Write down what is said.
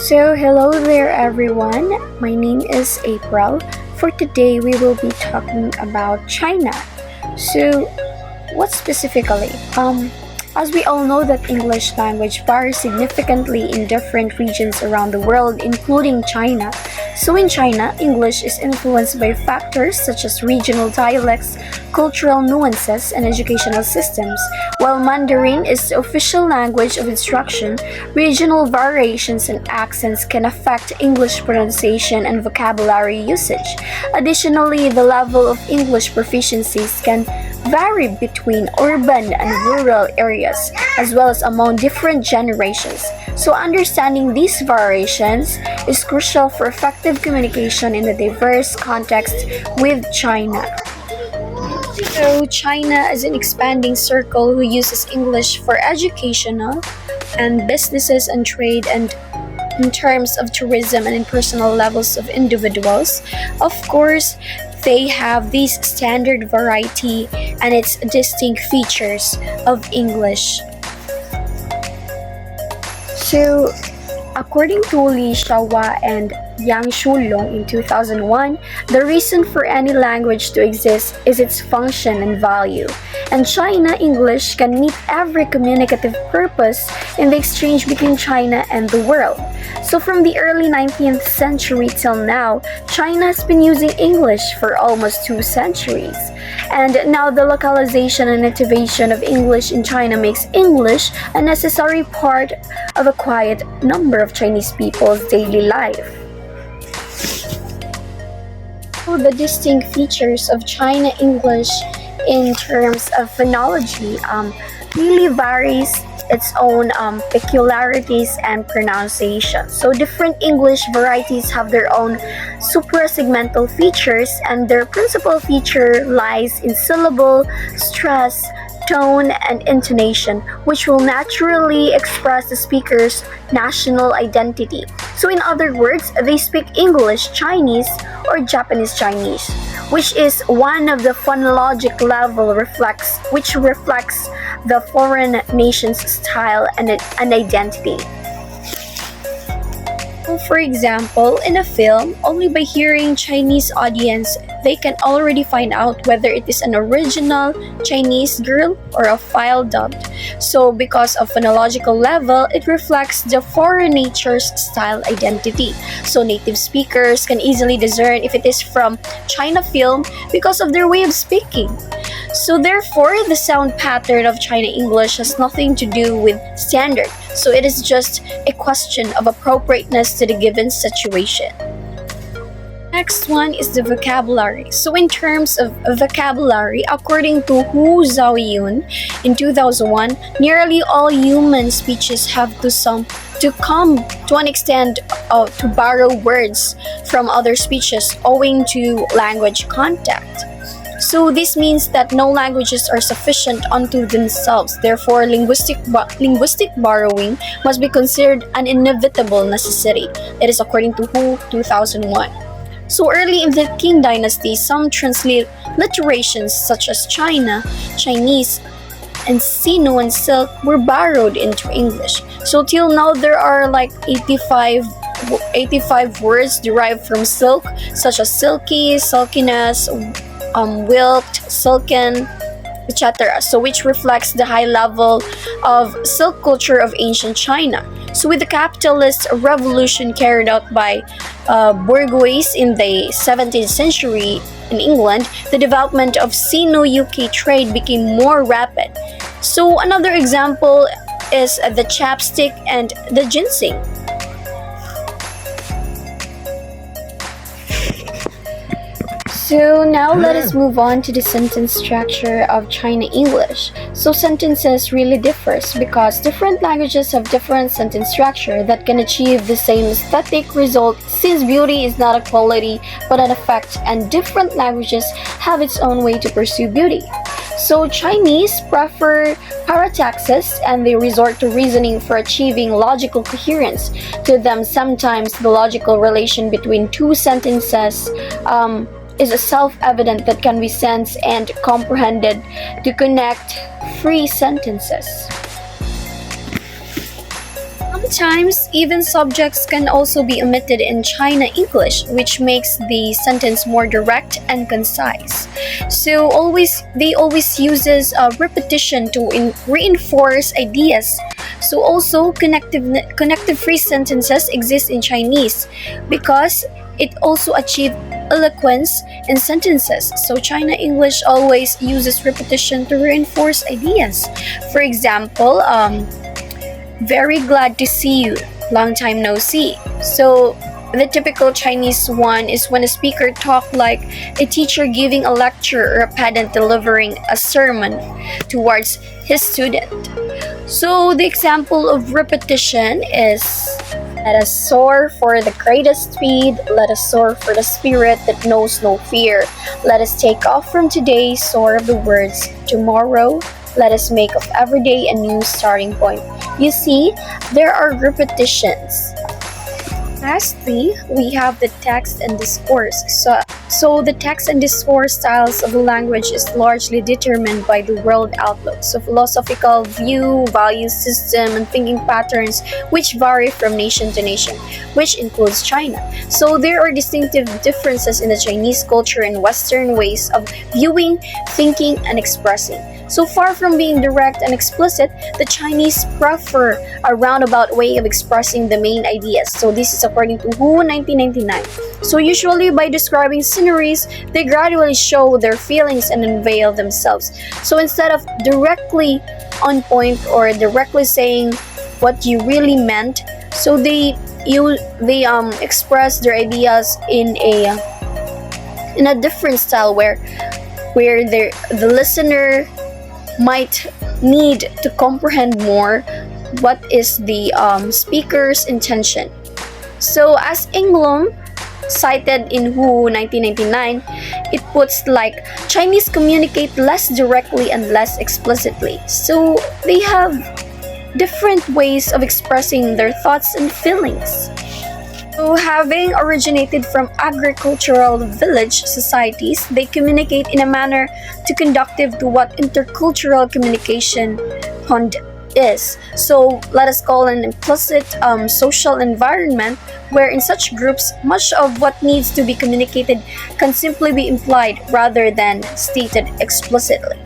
Hello there, everyone. My name is April. For today, we will be talking about China. So, what specifically? As we all know that English language varies significantly in different regions around the world, including China. So in China, English is influenced by factors such as regional dialects, cultural nuances, and educational systems. While Mandarin is the official language of instruction, regional variations and accents can affect English pronunciation and vocabulary usage. Additionally, the level of English proficiencies can vary between urban and rural areas, as well as among different generations. So, understanding these variations is crucial for effective communication in a diverse context with China. So, China is an expanding circle who uses English for educational and businesses and trade and in terms of tourism and in personal levels of individuals. Of course, they have this standard variety and its distinct features of English. So, according to Li Xiaohua and Yang Shulong in 2001, the reason for any language to exist is its function and value. And China English can meet every communicative purpose in the exchange between China and the world. So from the early 19th century till now, China has been using English for almost 2 centuries. And now the localization and activation of English in China makes English a necessary part of a quiet number of Chinese people's daily life. So the distinct features of China English in terms of phonology really varies its own peculiarities and pronunciation. So different English varieties have their own suprasegmental features, and their principal feature lies in syllable, stress, tone, and intonation, which will naturally express the speaker's national identity. So in other words, they speak English Chinese or Japanese Chinese, which is one of the phonologic level which reflects the foreign nation's style and identity. For example, in a film, only by hearing Chinese audience, they can already find out whether it is an original Chinese girl or a file dubbed. So because of phonological level, it reflects the foreign nature's style identity. So native speakers can easily discern if it is from China film because of their way of speaking. So therefore, the sound pattern of China English has nothing to do with standard. So it is just a question of appropriateness to the given situation. Next one is the vocabulary. So in terms of vocabulary, according to Hu Zhaoyun in 2001, nearly all human speeches have to come to an extent to borrow words from other speeches owing to language contact. So this means that no languages are sufficient unto themselves. Therefore, linguistic borrowing must be considered an inevitable necessity. It is according to Hu 2001. So early in the Qing dynasty, some transliterations such as China, Chinese, and Sino and Silk were borrowed into English. So till now, there are like 85 words derived from silk, such as silky, silkiness, wilked, silken, etc. So which reflects the high level of silk culture of ancient China. So with the capitalist revolution carried out by bourgeois in the 17th century in England, the development of Sino-UK trade became more rapid. So another example is the chapstick and the ginseng. So now let us move on to the sentence structure of China English. So sentences really differs because different languages have different sentence structure that can achieve the same aesthetic result, since beauty is not a quality but an effect, and different languages have its own way to pursue beauty. So Chinese prefer parataxis and they resort to reasoning for achieving logical coherence. To them, sometimes the logical relation between two sentences is a self-evident that can be sensed and comprehended to connect free sentences. sometimes even subjects can also be omitted in China English, which makes the sentence more direct and concise. So always they always uses repetition to reinforce ideas. So also connective free sentences exist in Chinese because it also achieved eloquence in sentences. So China English always uses repetition to reinforce ideas. For example, very glad to see you. Long time no see. So the typical Chinese one is when a speaker talk like a teacher giving a lecture or a pedant delivering a sermon towards his student. So the example of repetition is let us soar for the greatest speed, let us soar for the spirit that knows no fear. Let us take off from today, soar of the words, tomorrow let us make of every day a new starting point. You see, there are repetitions. Lastly, we have the text and discourse. So the text and discourse styles of the language is largely determined by the world outlook. So philosophical view, value system, and thinking patterns which vary from nation to nation, which includes China. So there are distinctive differences in the Chinese culture and Western ways of viewing, thinking, and expressing. So far from being direct and explicit, the Chinese prefer a roundabout way of expressing the main ideas. So this is according to WHO 1999. So usually by describing sceneries, they gradually show their feelings and unveil themselves. So instead of directly on point or directly saying what you really meant, so they express their ideas in a different style where the listener might need to comprehend more what is the speaker's intention. So as Englund cited in WHO 1999, it puts like Chinese communicate less directly and less explicitly. So they have different ways of expressing their thoughts and feelings. So having originated from agricultural village societies, they communicate in a manner to conducive to what intercultural communication is. So let us call an implicit social environment where in such groups, much of what needs to be communicated can simply be implied rather than stated explicitly.